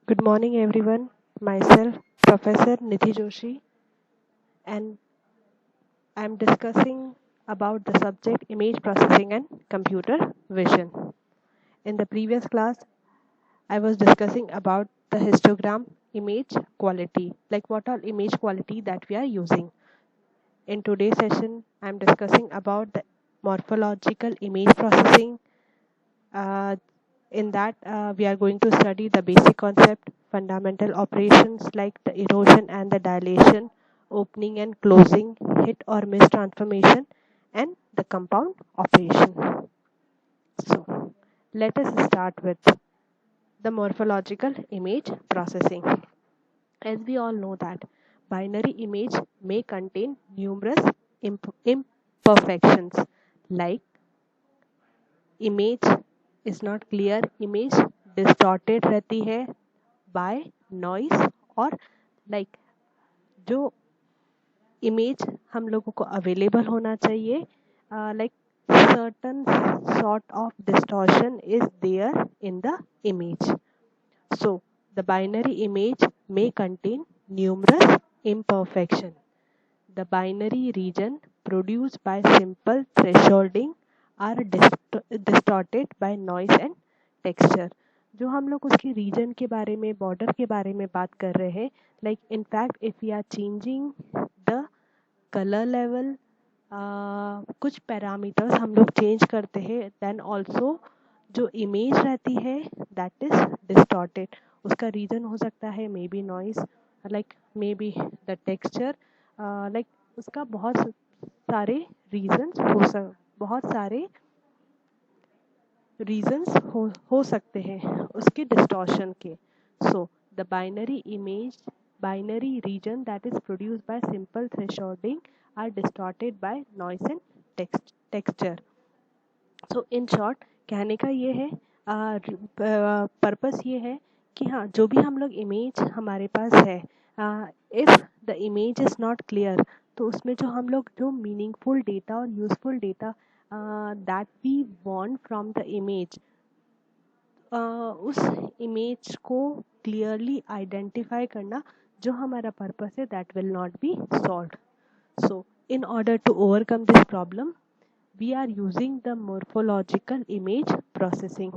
Good morning, everyone. Myself, Professor Nidhi Joshi, and I'm discussing about the subject image processing and computer vision. In the previous class, I was discussing about the histogram image quality, like what are image quality that we are using. In today's session, I'm discussing about the morphological image processing. Uh, in that, we are going to study the basic concept, fundamental operations like the erosion and the dilation, opening and closing, hit or miss transformation, and the compound operation. So, let us start with the morphological image processing. As we all know that binary image may contain numerous imperfections like image is not clear, image distorted रहती है by noise और like जो image हम लोगों को available होना चाहिए like certain sort of distortion is there in the image. So the binary image may contain numerous imperfection. The binary region produced by simple thresholding are distorted by noise and texture. जो हम लोग उसकी reason के बारे में border के बारे में बात कर रहे हैं like in fact if we are changing the colour level कुछ पैरामीटर्स हम लोग चेंज करते हैं देन ऑल्सो जो इमेज रहती है दैट इज डिस्टॉर्टेड. उसका रीजन हो सकता है may be noise like may be the texture like उसका बहुत सारे रीजंस बहुत सारे रीजंस हो सकते हैं उसके डिस्टॉर्शन के. So the binary region that is produced by simple thresholding are distorted by noise and texture. So in short कहने का ये है पर्पस ये है कि हाँ जो भी हम लोग इमेज हमारे पास है if the image is not clear तो उसमें जो हम लोग जो मीनिंगफुल डेटा और useful data that we want from the image उस इमेज को क्लियरली आइडेंटिफाई करना जो हमारा पर्पस है that will not be solve. So in order to overcome this problem we are using the morphological image processing.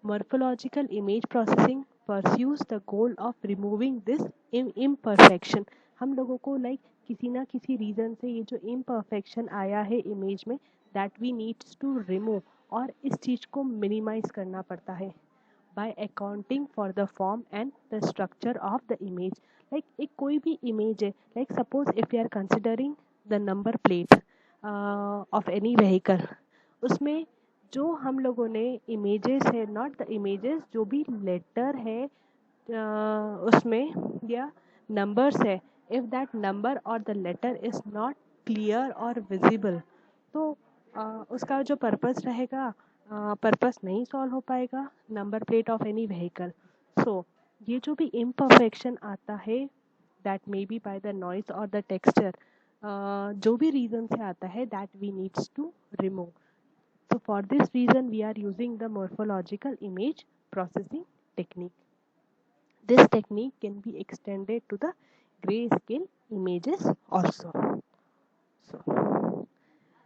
Morphological image processing pursues the goal of removing this imperfection. हम लोगों को like किसी ना किसी reason से ये जो imperfection आया है इमेज में that we needs to remove और इस चीज़ को minimize करना पड़ता है by accounting for the form and the structure of the image. Like एक कोई भी image है like suppose if we are considering the number plate of any vehicle उसमें जो हम लोगों ने इमेजेस है नॉट द इमेजेस जो भी लेटर है उसमें या नंबर्स है इफ़ दैट नंबर और the letter is not clear और विजिबल तो उसका जो पर्पस रहेगा पर्पस नहीं सॉल्व हो पाएगा number plate of any vehicle. So ये जो भी इम्परफेक्शन आता है that may be by the noise और द टेक्सचर जो भी रीज़न से आता है that we needs to remove. So for this reason we are using the morphological image processing technique. This technique can be extended to the grayscale images also. So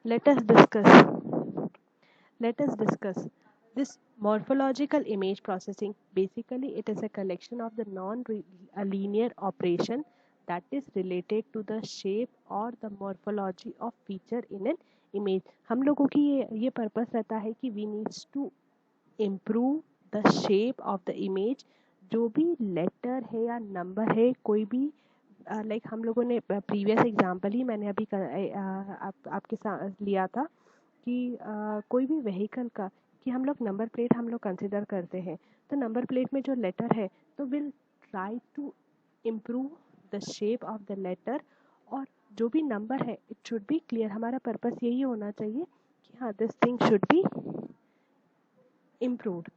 let us discuss this morphological image processing. Basically it is a collection of the non-linear operation that is related to the shape or the morphology of feature in an image. हम लोगों की ये purpose रहता है कि we needs to improve the shape of the image. जो भी letter है या नंबर है कोई भी लाइक हम लोगों ने प्रीवियस एग्जांपल ही मैंने अभी आपके साथ लिया था कि कोई भी व्हीकल का कि हम लोग नंबर प्लेट हम लोग कंसिडर करते हैं तो नंबर प्लेट में जो लेटर है तो will try to improve the shape of the letter और जो भी नंबर है इट शुड बी क्लियर. हमारा पर्पस यही होना चाहिए कि हाँ this thing should be improved.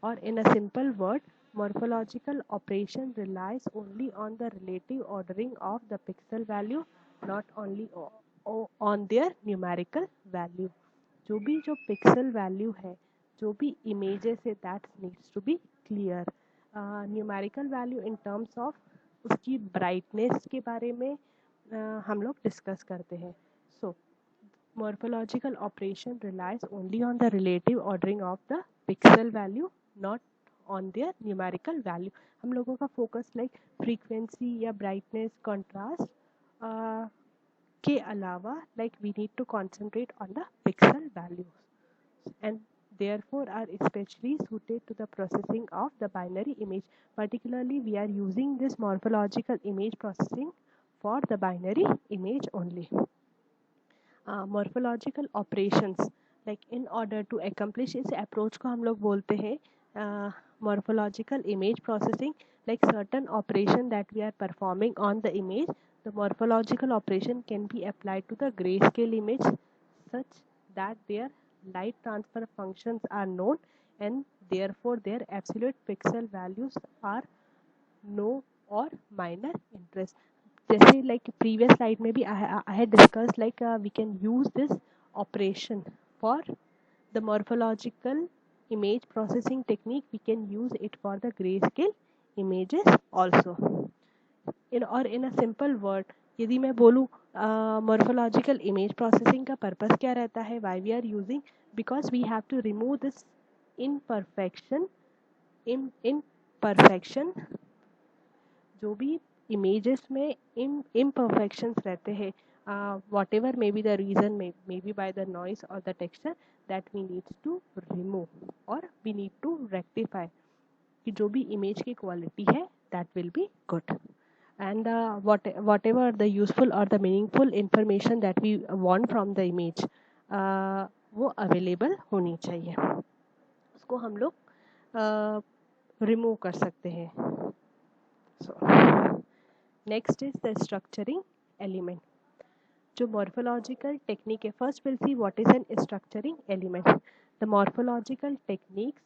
Or in a simple word, morphological operation relies only on the relative ordering of the pixel value, not only on their numerical value. जो भी जो pixel value है जो भी images है that needs to be clear. Numerical value in terms of उसकी brightness के बारे में हम लोग डिस्कस करते हैं. सो morphological operation relies only on the relative ordering of the pixel value, not on their numerical value. हम लोगों का फोकस लाइक फ्रीक्वेंसी या ब्राइटनेस कॉन्ट्रास्ट के अलावा like we need to concentrate on the pixel values and therefore are especially suited to the processing of the binary image. Particularly we are using this morphological image processing for the binary image only. Morphological operations like in order to accomplish इस approach को हम लोग बोलते हैं morphological image processing. Like certain operation that we are performing on the image, the morphological operation can be applied to the grayscale image such that their light transfer functions are known and therefore their absolute pixel values are no or minor interest. जैसे like previous slide में भी I had discussed like we can use this operation for the morphological image processing technique. We can use it for the grayscale images also. In a simple word, यदि मैं बोलूँ morphological image processing का purpose क्या रहता है, why we are using, because we have to remove this imperfection जो भी images में imperfections रहते हैं, whatever may be the reason, maybe by the noise or the texture, that we need to remove or we need to rectify कि जो भी image की quality है that will be good. And whatever the useful or the meaningful information that we want from the image वो available होनी चाहिए, उसको हम लोग remove कर सकते हैं. So next is the structuring element. जो morphological technique है, first we'll see what is an structuring element. The morphological techniques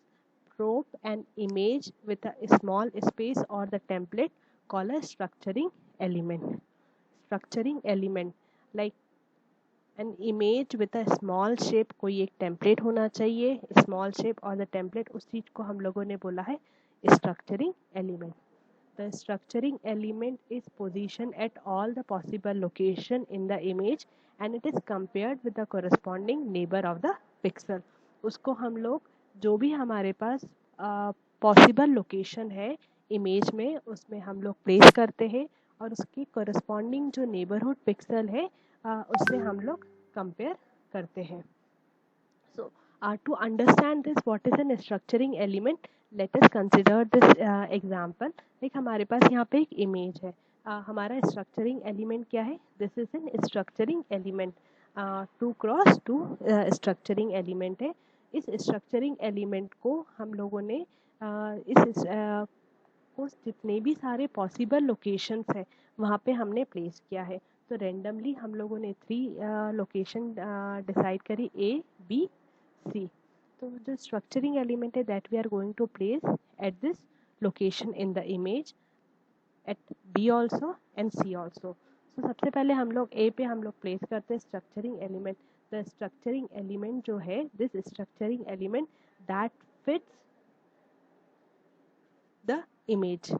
probe an image with a small space or the template called a structuring element. Structuring element like an image with a small shape, कोई एक template होना चाहिए, small shape और the template, उस चीज को हम लोगों ने बोला है structuring element. The structuring element is positioned at all the possible location in the image and it is compared with the corresponding neighbor of the pixel. उसको हम लोग जो भी हमारे पास पॉसिबल लोकेशन है इमेज में, उसमें हम लोग प्लेस करते हैं और उसकी corresponding जो neighborhood pixel है उससे हम लोग कंपेयर करते हैं. So to understand this, what is an structuring element, let us consider this example. like हमारे पास यहाँ पे एक image है, हमारा structuring element क्या है, this is an structuring element. 2 cross 2 structuring element है. इस structuring element को हम लोगों ने को जितने भी सारे पॉसिबल लोकेशंस है वहाँ पे हमने प्लेस किया है. तो रेंडमली हम लोगों ने 3 लोकेशन डिसाइड करी, A, B, C. So the structuring element is that we are going to place at this location in the image, at B also and C also. So सबसे पहले हम लोग A पे हम लोग place करते हैं structuring element. The structuring element जो है, this structuring element that fits the image.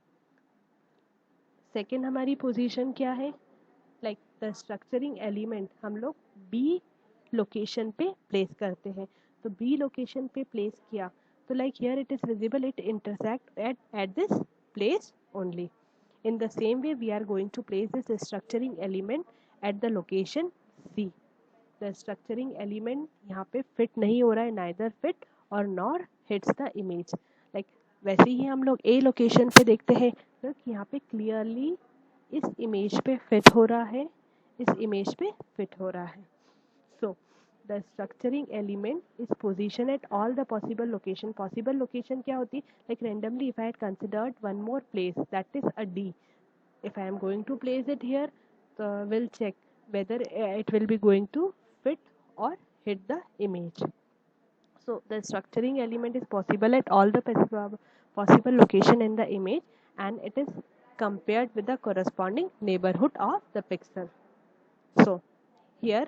Second हमारी position क्या है, like the structuring element हम लोग B location पे place करते हैं. तो B लोकेशन पे प्लेस किया तो like here it is visible, it intersect at this place only. In the same way we are going to place this structuring element at the location C. The structuring element यहाँ पे fit नहीं हो रहा है, neither fit or nor hits the image. like वैसे ही हम लोग A location पे देखते हैं तो यहाँ पे क्लियरली इस इमेज पे फिट हो रहा है, इस इमेज पे फिट हो रहा है. So the structuring element is positioned at all the possible location. Possible location क्या होती है, like randomly if I had considered one more place, that is a D. If I am going to place it here, we'll check whether it will be going to fit or hit the image. So the structuring element is possible at all the possible location in the image and it is compared with the corresponding neighborhood of the pixel. So here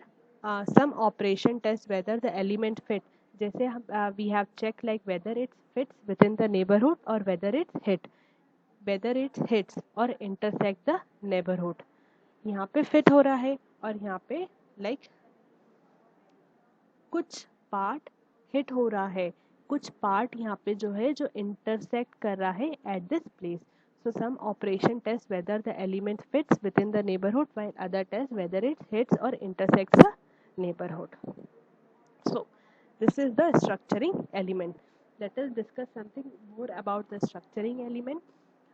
some operation test whether the element fit. जैसे हम we have check like whether it's fits with in the neighbourhood और whether it's hits और intersect the neighbourhood. यहाँ पे fit हो रहा है और यहाँ पे लाइक कुछ पार्ट हिट हो रहा है, कुछ पार्ट यहाँ पे जो है जो इंटरसेक्ट कर रहा है at this place. So some operation test whether the element fits within the neighborhood while other test whether it hits or intersects the neighborhood. So this is the structuring element. Let us discuss something more about the structuring element.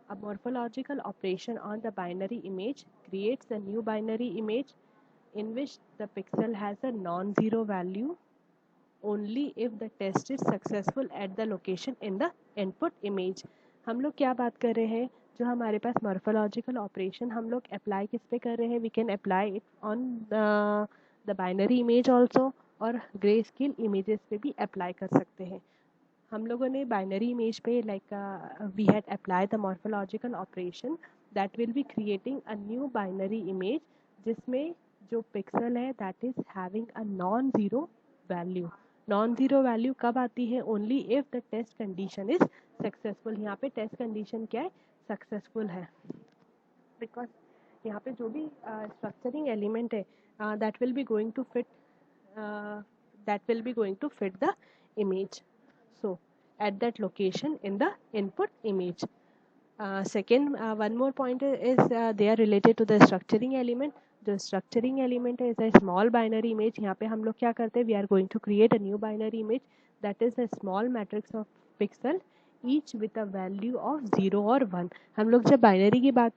A morphological operation on the binary image creates a new binary image in which the pixel has a non-zero value only if the test is successful at the location in the input image. हम लोग क्या बात कर रहे हैं, जो हमारे पास morphological operation हम लोग अप्लाई किस पे कर रहे हैं, we can apply it on the binary image also और ग्रे स्केल इमेजेस पे भी अप्लाई कर सकते हैं। हम लोगों ने बाइनरी इमेज पे like we had apply the morphological operation that will be creating a new binary image जिसमें जो पिक्सल है that is having a non zero value. Non zero value कब आती है, only if the test condition is successful. यहाँ पे test condition क्या है, सक्सेसफुल है, बिकॉज यहाँ पे जो भी स्ट्रक्चरिंग एलिमेंट है that will be going to fit the image, so at that location in the input image. Second, one more point is they are related to the structuring element. The structuring element is a small binary image. यहाँ पे हम लोग क्या करते हैं, we are going to create a new binary image that is a small matrix of pixel each with a value of 0 और 1. हम लोग जब बाइनरी की बात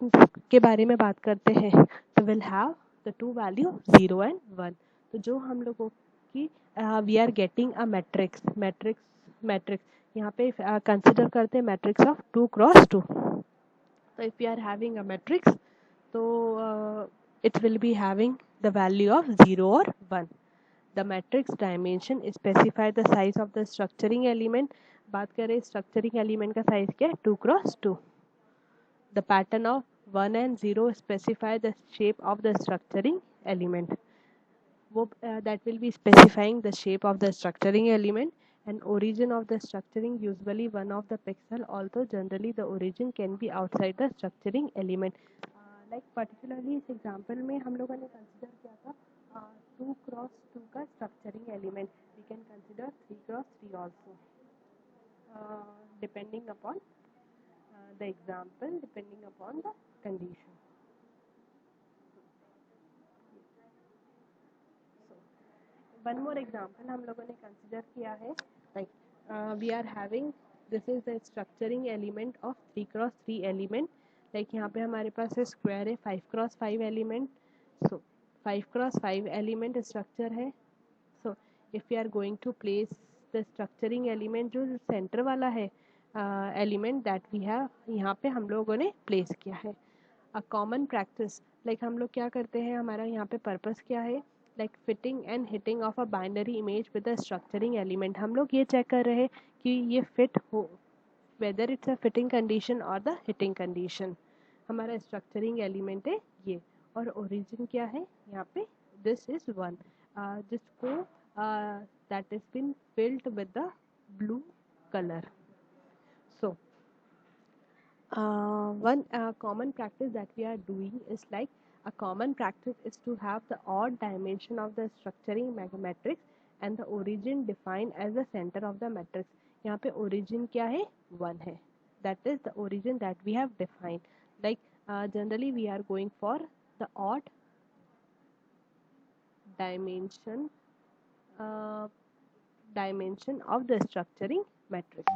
के बारे में बात करते हैं तो will have the two value 0 and 1. तो जो हम लोगों की we are getting a matrix यहाँ पे कंसिडर करते हैं matrix of 2 cross 2. So if we are having a matrix, so it will be having the value of 0 or 1. The matrix dimension specify the size of the structuring element. बात करें structuring element का size क्या है, 2 cross 2. The pattern of 1 and 0 specify the shape of the structuring element. वो that will be specifying the shape of the structuring element. And origin of the structuring usually one of the pixel, although generally the origin can be outside the structuring element. Like particularly इस example में हम लोगों ने consider किया था 2 cross 2 का structuring element. We can consider 3 cross 3 also, depending upon the example, depending upon the condition. One more example हम लोगों ने consider किया है, like we are having this is the structuring element of 3 cross 3 element. like यहाँ पे हमारे पास है square है 5 cross 5 element. so 5 cross 5 element structure है. so if we are going to place the structuring element जो center वाला है element that we have यहाँ पे हम लोगों ने place किया है. a common practice, like हम लोग क्या करते हैं, हमारा यहाँ पे purpose क्या है, like fitting and hitting of a binary image with a structuring element. हम लोग ये check कर रहे हैं कि ये fit हो, whether it's a fitting condition or the hitting condition. हमारा structuring element है ये, और origin क्या है यहाँ पे, this is 1, जिसको that has been filled with the blue color. so one common practice that we are doing is like a common practice is to have the odd dimension of the structuring matrix and the origin defined as the center of the matrix. यहाँ पे origin क्या है, 1 है, that is the origin that we have defined. like generally we are going for the odd dimension of the structuring matrix.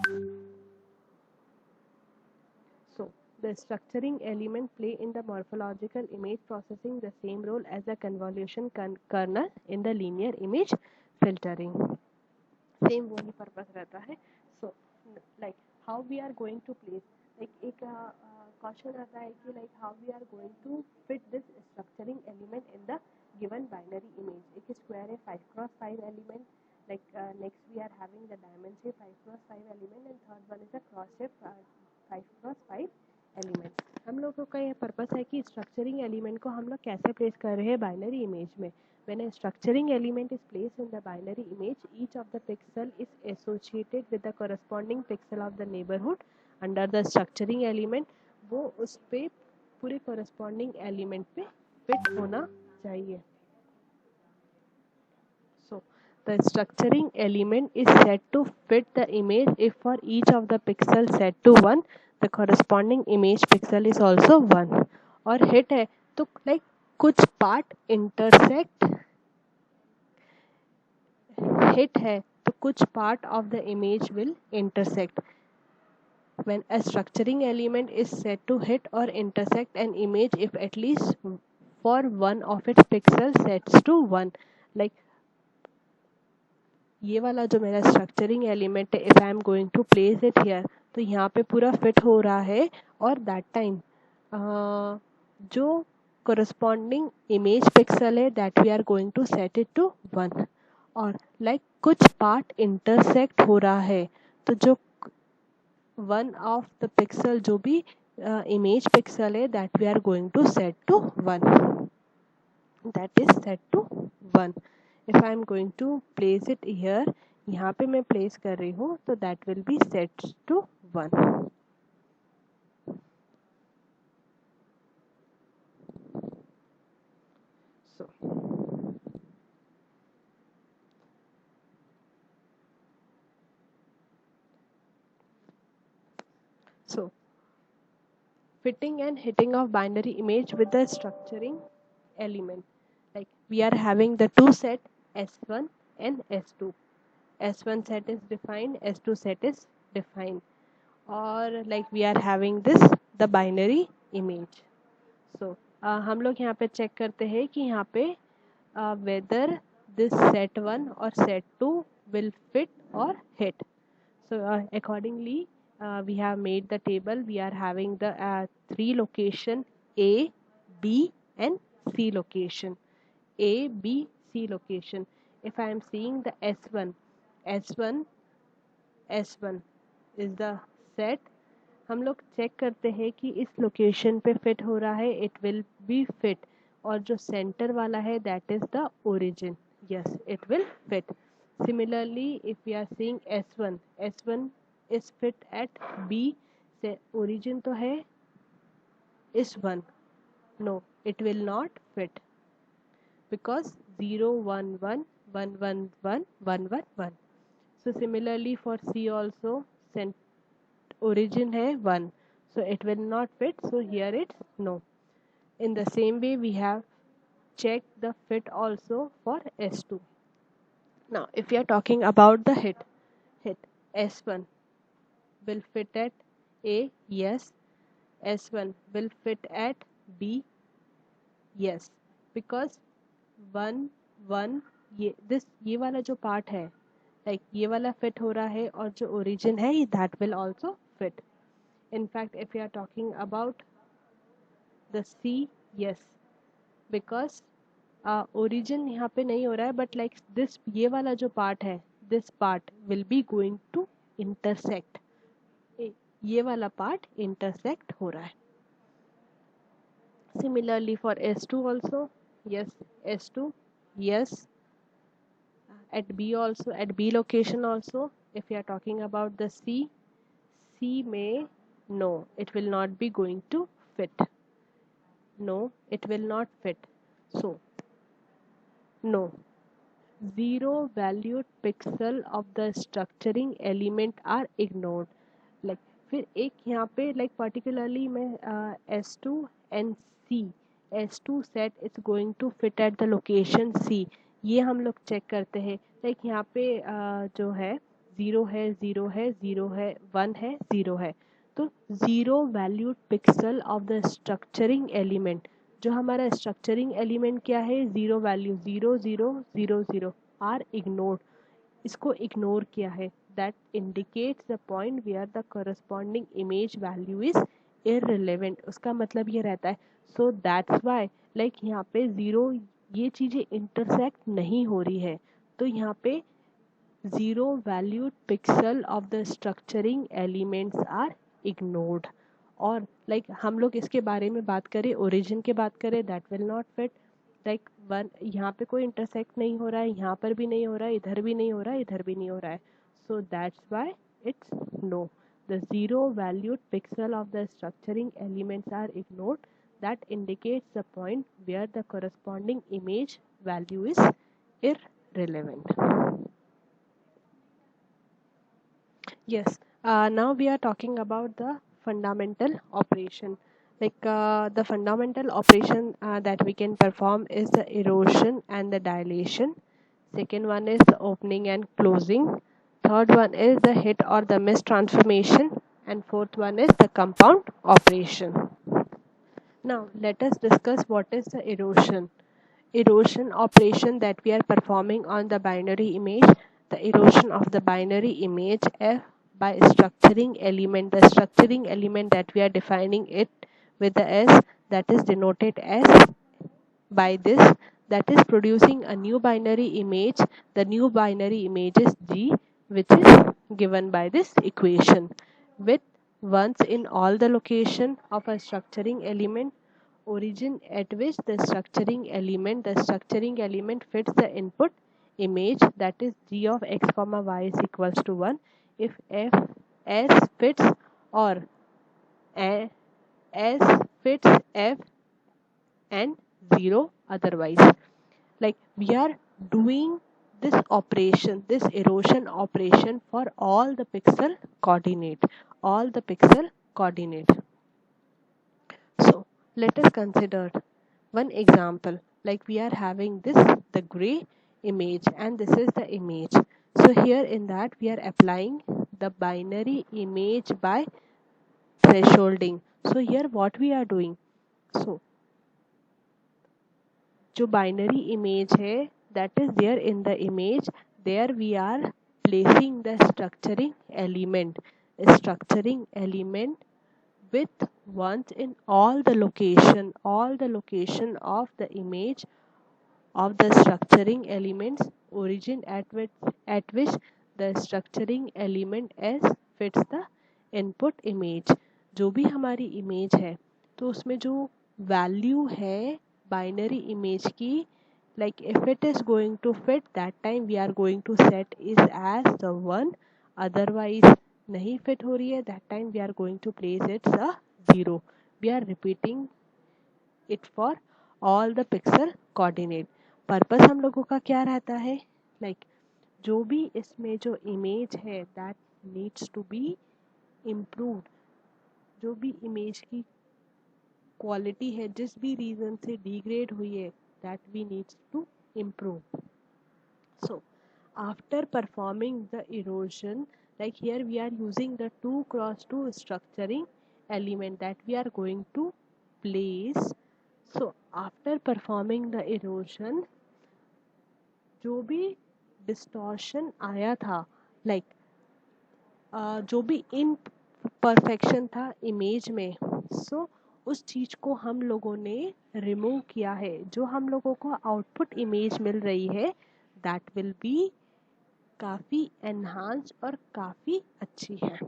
So the structuring element play in the morphological image processing the same role as the convolution kernel in the linear image filtering. Same वही purpose रहता है. So like how we are going to place, like एक question आता है कि like how we are going to fit this structuring element in the given binary image. एक square है 5 cross 5 element. like next we are having the diamond shape 5 cross 5 element and third one is a cross shape 5 cross 5 element. हम लोग लोगों का ये purpose है कि structuring element को हम लोग कैसे प्लेस कर रहे हैं बाइनरी इमेज में. When a structuring element is placed in the binary image, each of the pixel is associated with the corresponding pixel of the neighborhood under the structuring element. वो उस पे पूरे corresponding element पे fit होना चाहिए. So the structuring element is set to fit the image if for each of the pixels set to 1, the corresponding image pixel is also 1. और hit है तो like कुछ part intersect, hit है तो कुछ part of the image will intersect. When a structuring element is set to hit or intersect an image if at least for one of its pixels sets to 1, like ये वाला जो मेरा structuring element है, if I am going to place it here, तो यहाँ पे पूरा fit हो रहा है. और दैट टाइम जो कोरस्पॉन्डिंग इमेज पिक्सल है that we are going to set it to 1. और लाइक कुछ पार्ट इंटरसेक्ट हो रहा है, तो जो वन ऑफ द पिक्सल जो भी इमेज पिक्सल है that we are going to set to 1, that is set to 1. If I am going to place it here, यहाँ पे मैं place कर रही हूँ, तो that will be set to 1. So fitting and hitting of binary image with the structuring element. Like we are having the two set S1 and S2. S1 set is defined, S2 set is defined. Or like we are having this the binary image. So हम लोग यहाँ पे check करते हैं कि यहाँ पे whether this set 1 or set 2 will fit or hit. So accordingly we have made the table. We are having the 3 location A, B and C location. A, B, C location. If I am seeing the S1 is the set, हम लोग check करते हैं कि इस location पे fit हो रहा है, इट विल बी फिट. और जो सेंटर वाला है that is the origin, yes it will fit. Similarly if we are seeing S1 is fit at B, say origin तो है is 1, no it will not fit because 0 1 1 1 1 1 1 1 1. So similarly for C also, origin है 1, so it will not fit, so here it's no. In the same way we have checked the fit also for S2. Now if we are talking about the hit S1 will fit at A, yes. S1 will fit at B, yes, because 1 1 ये वाला जो part है like ये वाला fit हो रहा है, और जो ओरिजिन है that will also fit. In fact, if we are talking about the C, yes, because origin यहाँ पे नहीं हो रहा है, but like this ये वाला जो part है, this part will be going to intersect. ये वाला part intersect हो रहा है. Similarly for S2 also, yes, S2, yes. At B also, at B location also, if we are talking about the C may, no, it will not be going to fit. No, it will not fit. So, no. 0 valued pixel of the structuring element are ignored. Like फिर एक यहाँ पे like particularly मैं S2 and C, S2 set is going to fit at the location C, ये हम लोग check करते हैं. like यहाँ पे जो है 0 है 0 है 0 है 1 है 0 है, तो 0 valued pixel of the structuring element, जो हमारा स्ट्रक्चरिंग एलिमेंट क्या है 0 वैल्यू 0 0 0 0 आर इग्नोर्ड, इसको इग्नोर किया है. That indicates the point where the corresponding image value is irrelevant. उसका मतलब ये रहता है. सो दैट्स वाई लाइक यहाँ पे 0 ये चीज़ें इंटरसेक्ट नहीं हो रही है, तो यहाँ पे 0 valued pixel of the structuring elements are ignored. और हम लोग इसके बारे में बात करें, ओरिजिन की बात करें, that will not fit. One यहाँ पे कोई इंटरसेक्ट नहीं हो रहा है, यहाँ पर भी नहीं हो रहा है, इधर भी नहीं हो रहा है, इधर भी नहीं हो रहा है, so that's why it's no. The zero valued pixel of the structuring elements are ignored. That indicates the point where the corresponding image value is irrelevant. Yes, now we are talking about the fundamental operation. The fundamental operation that we can perform is the erosion and the dilation. Second one is the opening and closing. Third one is the hit or the miss transformation. And fourth one is the compound operation. Now let us discuss what is the erosion. Erosion operation that we are performing on the binary image. The erosion of the binary image F by structuring element. The structuring element that we are defining it with the S, that is denoted as by this, that is producing a new binary image. The new binary image is G, which is given by this equation, with ones in all the location of a structuring element, origin at which the structuring element fits the input image, that is G of x comma y is equals to 1 if f s fits, or s fits f and 0 otherwise. We are doing this operation, this erosion operation, for all the pixel coordinate, so let us consider one example. We are having this, the gray image, and this is the image. So here in that we are applying the binary image by thresholding. So here what we are doing, so जो binary image है, that is there in the image, there we are placing the structuring element with ones in all the location of the image of the structuring elements, origin at which the structuring element S fits the input image. जो भी हमारी image है, तो उसमें जो value है binary image की, if it is going to fit, that time we are going to set is as the 1, otherwise नहीं fit हो रही है, that time we are going to place it a 0. We are repeating it for all the pixel coordinate. Purpose हम लोगों का क्या रहता है, जो भी इसमें जो इमेज है that needs to be improved, जो भी इमेज की क्वालिटी है जिस भी रीजन से डिग्रेड हुई है, that we need to improve. So after performing the erosion, here we are using the 2x2 structuring element that we are going to place. So after performing the erosion, जो भी distortion आया था, जो भी imperfection था image में, सो उस चीज़ को हम लोगों ने रिमूव किया है. जो हम लोगों को आउटपुट इमेज मिल रही है, दैट विल बी काफ़ी एनहांस और काफ़ी अच्छी है.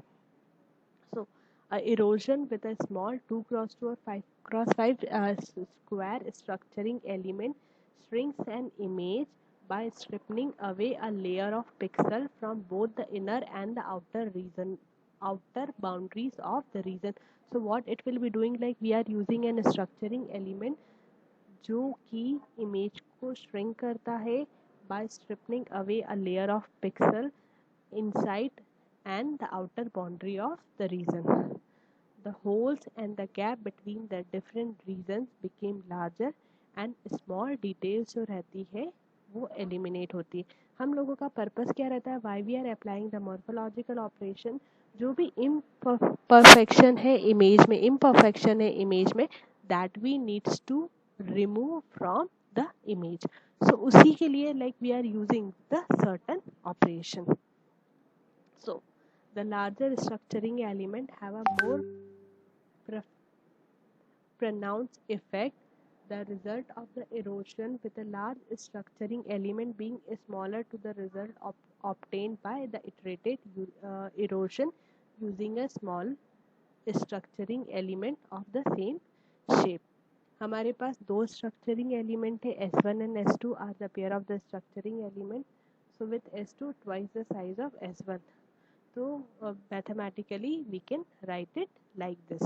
सो erosion with a small 2x2 or 5x5 square structuring element shrinks an image by stripping away a layer of pixel from both the inner and the outer boundaries of the region. So what it will be doing, we are using an structuring element जो कि image को shrink करता है by stripping away a layer of pixel inside and the outer boundary of the region. The holes and the gap between the different regions became larger and small details जो रहती है वो eliminate होती है. हम लोगों का पर्पस क्या रहता है, why we are applying the morphological operation, जो भी imperfection है इमेज में that we needs to remove from the image. So उसी के लिए we are using the certain operation. So the larger structuring element have a more pronounced effect. The result of the erosion with a large structuring element being smaller to the result obtained by the iterated erosion using a small structuring element of the same shape. हमारे पास दो structuring element है, S1 and S2 are the pair of the structuring element, so with S2 twice the size of S1, तो mathematically we can write it like this.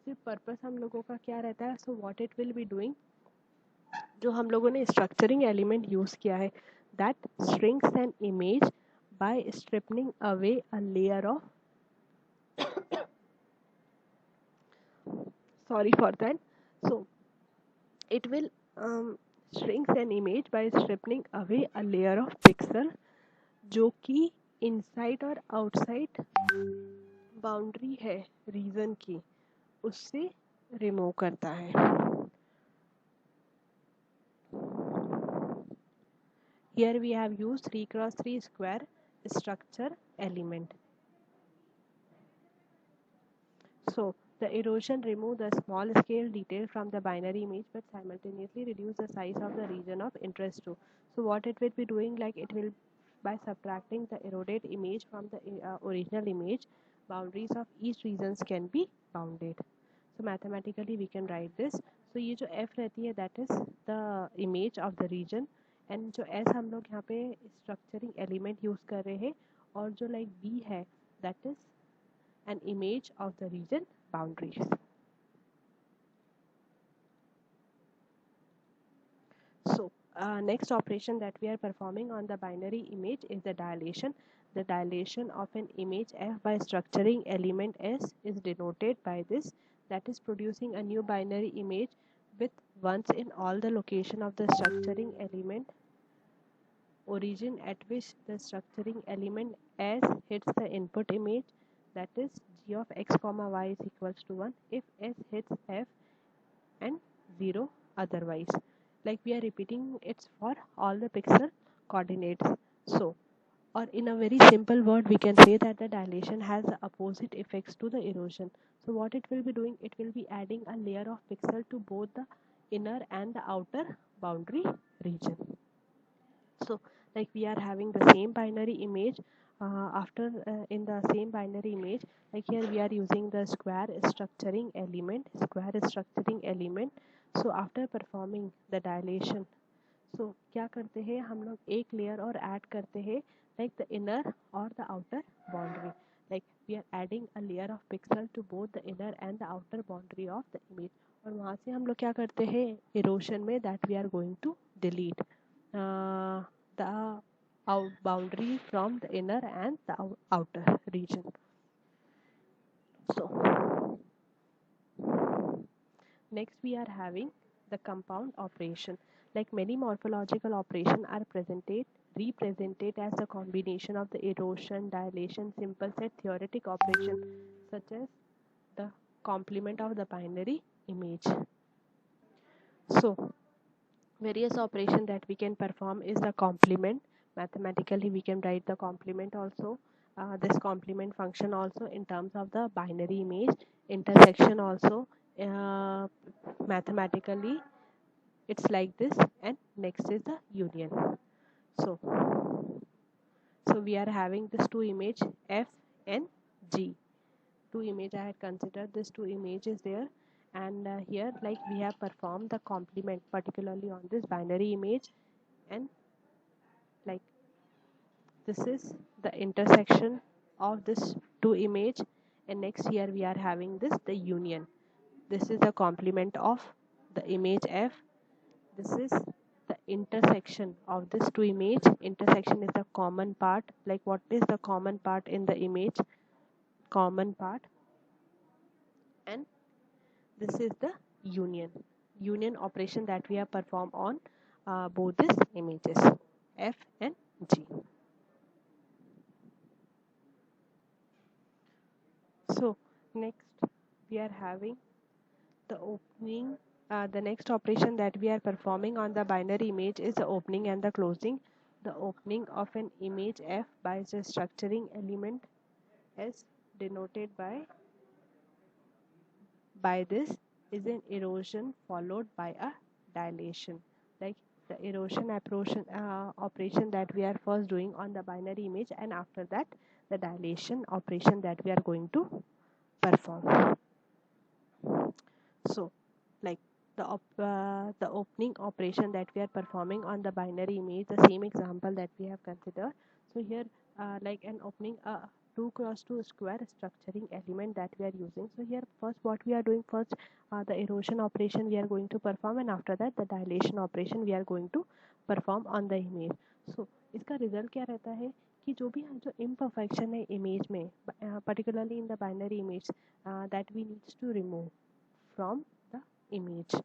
फिर purpose हम लोगों का क्या रहता है, so what it will be doing, जो हम लोगों ने स्ट्रक्चरिंग एलिमेंट यूज किया है, that shrinks an image bye स्ट्रिपनिंग away a layer of, sorry for that, so it will shrinks an image by stripping away a layer of pixel जो कि inside और outside boundary है reason की, उससे remove करता है। Here we have used 3x3 square structure element. So the erosion remove the small scale detail from the binary image but simultaneously reduce the size of the region of interest too. So what it will be doing, like it will, by subtracting the eroded image from the original image, boundaries of each regions can be bounded. So mathematically we can write this. So ये जो f रहती है that is the image of the region, and जो s हम लोग यहाँ पे structuring element use कर रहे हैं, और जो like b है that is an image of the region boundaries. So next operation that we are performing on the binary image is the dilation. The dilation of an image f by structuring element s is denoted by this, that is producing a new binary image with ones in all the location of the structuring element origin at which the structuring element s hits the input image, that is g of x comma y is equals to 1 if s hits f and 0 otherwise. Like we are repeating it's for all the pixel coordinates. So, or in a very simple word we can say that the dilation has the opposite effects to the erosion. So what it will be doing, it will be adding a layer of pixel to both the inner and the outer boundary region. So like we are having the same binary image, after in the same binary image, like here we are using the square structuring element. So after performing the dilation, so क्या करते हैं हम लोग, एक layer और add करते हैं, like the inner or the outer boundary, like we are adding a layer of pixel to both the inner and the outer boundary of the image, और वहाँ से हम लोग क्या करते हैं erosion में, that we are going to delete the out boundary from the inner and the outer region. So next we are having the compound operation. Like many morphological operations are represented as a combination of the erosion, dilation, simple set theoretic operation, such as the complement of the binary image. So various operation that we can perform is the complement. Mathematically we can write the complement also, this complement function also in terms of the binary image, intersection also, mathematically it's like this, and next is the union. So we are having this two image f and g, two image I had considered this two images there, and here like we have performed the complement particularly on this binary image, and like this is the intersection of this two image, and next here we are having this the union. This is the complement of the image f, this is the intersection of this two image. Intersection is the common part, like what is the common part in the image, common part, and this is the union operation that we have performed on both these images f and g. So next we are having the opening, the next operation that we are performing on the binary image is the opening and the closing. The opening of an image f by the structuring element s denoted by this is an erosion followed by a dilation. Like the erosion operation that we are first doing on the binary image, and after that the dilation operation that we are going to perform. So like the opening operation that we are performing on the binary image, the same example that we have considered. So here like an opening a 2 cross 2 square structuring element that we are using. So here first what we are doing, first the erosion operation we are going to perform, and after that the dilation operation we are going to perform on the image. So इसका result क्या रहता है कि जो भी जो imperfection है image में, particularly in the binary image, that we needs to remove from the image.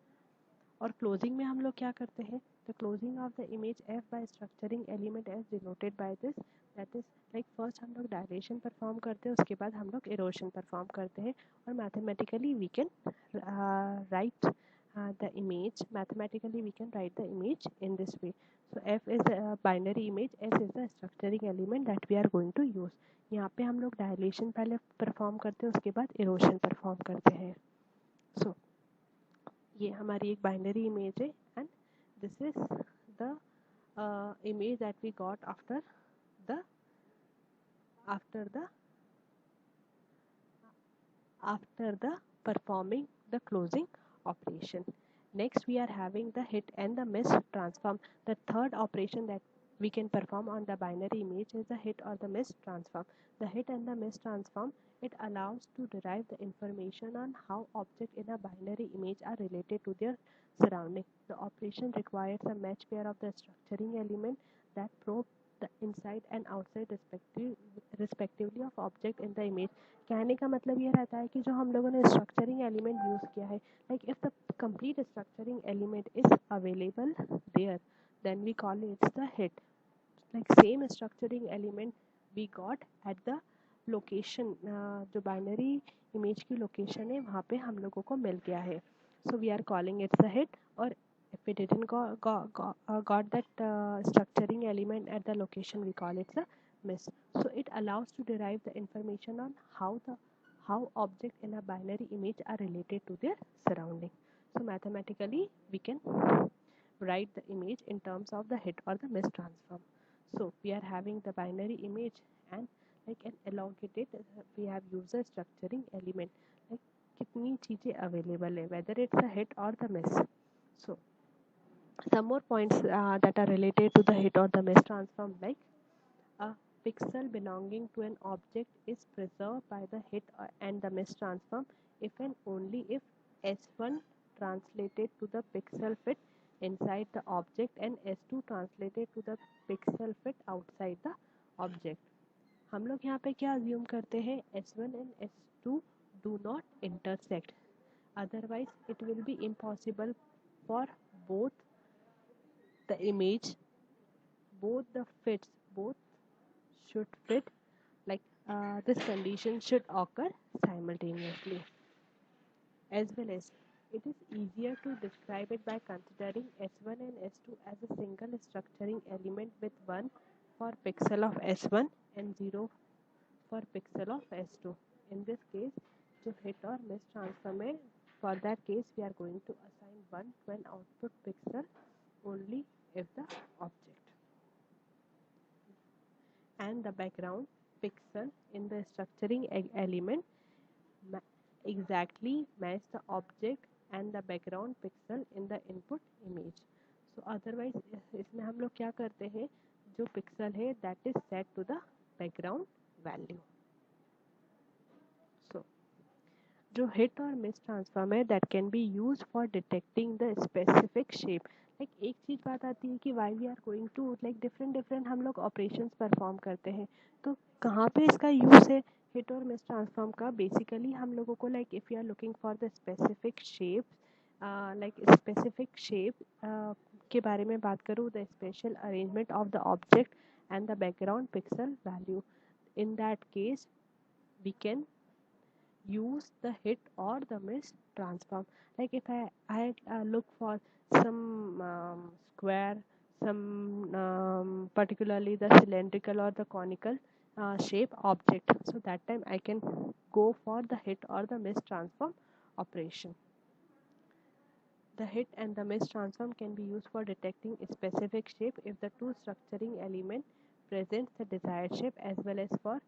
और क्लोजिंग में हम लोग क्या करते हैं, the closing of the image F by structuring element as denoted by this, that is like first हम लोग dilation perform करते हैं, उसके बाद हम लोग इरोशन परफॉर्म करते हैं, और mathematically we can write the image, mathematically we can write the image in this way. So f is a binary image, s is the structuring element that we are going to use. यहाँ पे हम लोग dilation पहले perform करते हैं, उसके बाद erosion perform करते हैं. So ये हमारी एक बाइनरी इमेज है, and this is the image that we got the after the after the performing the closing operation. Next we are having the hit and the miss transform. The third operation that we can perform on the binary image is the hit or the miss transform. The hit and the miss transform, it allows to derive the information on how objects in a binary image are related to their surrounding. The operation requires a match pair of the structuring element that probe the inside and outside respectively of object in the image. कहने का मतलब ये रहता है कि जो हम लोगों ने स्ट्रक्चरिंग एलिमेंट यूज़ किया है, like if the complete structuring element is available there, then we call its the hit. Like same structuring element we got at the location, जो बाइनरी इमेज की लोकेशन है वहाँ पे हम लोगों को मिल गया है. So we are calling its the hit. और if we didn't got that structuring element at the location, we call it the miss. So it allows to derive the information on how objects in a binary image are related to their surrounding. So mathematically we can write the image in terms of the hit or the miss transform. So we are having the binary image, and like an elongated we have used a structuring element, like कितनी चीज़ें available है, whether it's a hit or the miss. So some more points that are related to the hit or the miss transform, like a pixel belonging to an object is preserved by the hit and the miss transform if and only if S1 translated to the pixel fit inside the object and S2 translated to the pixel fit outside the object. हम लोग यहाँ पे क्या assume करते हैं, S1 and S2 do not intersect, otherwise it will be impossible for both the image, both should fit, like this condition should occur simultaneously. As well as it is easier to describe it by considering S1 and S2 as a single structuring element with 1 for pixel of S1 and 0 for pixel of S2. In this case, जो hit or miss transform है, for that case we are going to assign 1 to an output pixel only if the object and the background pixel in the structuring element exactly match the object and the background pixel in the input image. So otherwise इसमें हम लोग क्या करते हैं, जो pixel है that is set to the background value. So जो hit और miss transform है that can be used for detecting the specific shape. Like एक चीज़ बात आती है कि why we are going to like different हम लोग ऑपरेशंस परफॉर्म करते हैं, तो कहाँ पे इसका यूज़ है हिट और मिस ट्रांसफॉर्म का. बेसिकली हम लोगों को like if you are looking for the specific shape, like specific shape के बारे में बात करूँ, the special arrangement of the object and the background pixel value, in that case we can use the hit or the miss transform. Like if I look for some square, some particularly the cylindrical or the conical shape object, so that time I can go for the hit or the miss transform operation. The hit and the miss transform can be used for detecting a specific shape if the two structuring element presents the desired shape, as well as for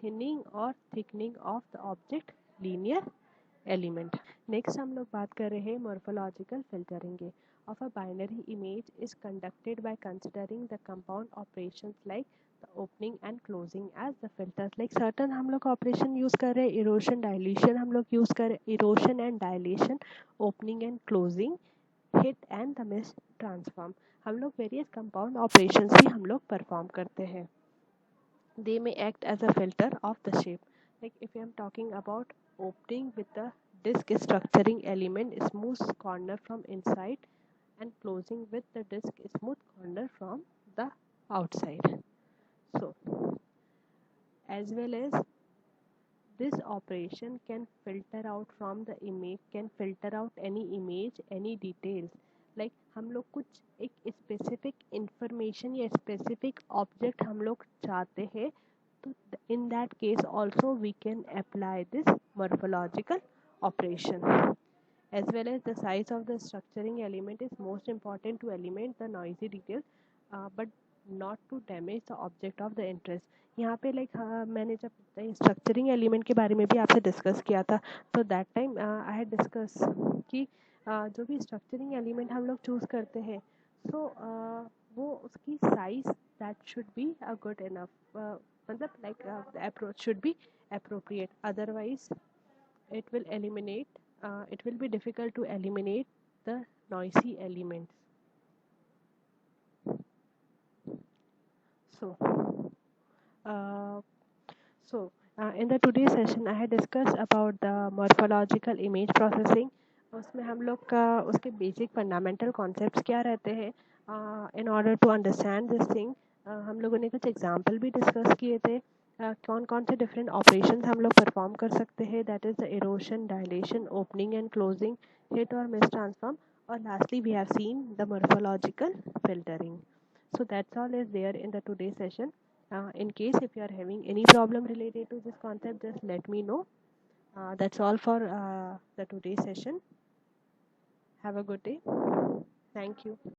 thinning or thickening of the object linear element. Next हम लोग बात कर रहे हैं morphological filtering के. Of a binary image is conducted by considering the compound operations like the opening and closing as the filters. Like certain हम लोग operation use कर रहे हैं, erosion dilution हम लोग यूज़ कर रहे हैं, erosion and dilation, opening and closing, hit and the miss transform. हम लोग वेरियस कंपाउंड ऑपरेशंस भी हम लोग परफॉर्म करते हैं. They may act as a filter of the shape. Like if I am talking about opening with the disk structuring element smooth corner from inside and closing with the disk smooth corner from the outside. So as well as this operation can filter out from the image, can filter out any image, any details. Like हम लोग कुछ एक specific information या specific object हम लोग चाहते हैं, तो in that case also we can apply this morphological operation. As well as the size of the structuring element is most important to eliminate the noisy details, but not to damage the object of the interest. यहाँ पे like मैंने जब structuring element के बारे में भी आपसे discuss किया था, तो that time I had discuss कि जो भी स्ट्रक्चरिंग एलिमेंट हम लोग चूज़ करते हैं, सो वो उसकी size that should be a good enough, मतलब like the approach should be appropriate, otherwise it will eliminate, it will be difficult to eliminate the noisy elements. So uh, in the today's session I had discussed about the morphological image processing. उसमें हम लोग का उसके basic fundamental concepts क्या रहते हैं. In order to understand this thing हम लोगों ने कुछ एग्जांपल भी डिस्कस किए थे. कौन कौन से डिफरेंट ऑपरेशंस हम लोग परफॉर्म कर सकते हैं, that is the erosion, dilation, opening and closing, hit और मिस ट्रांसफॉर्म, और lastly we have seen the morphological filtering. So that's all is there in the today's session. In case if you are having any problem related to this concept, just let me know. That's all for the today's session. Have a good day. Thank you.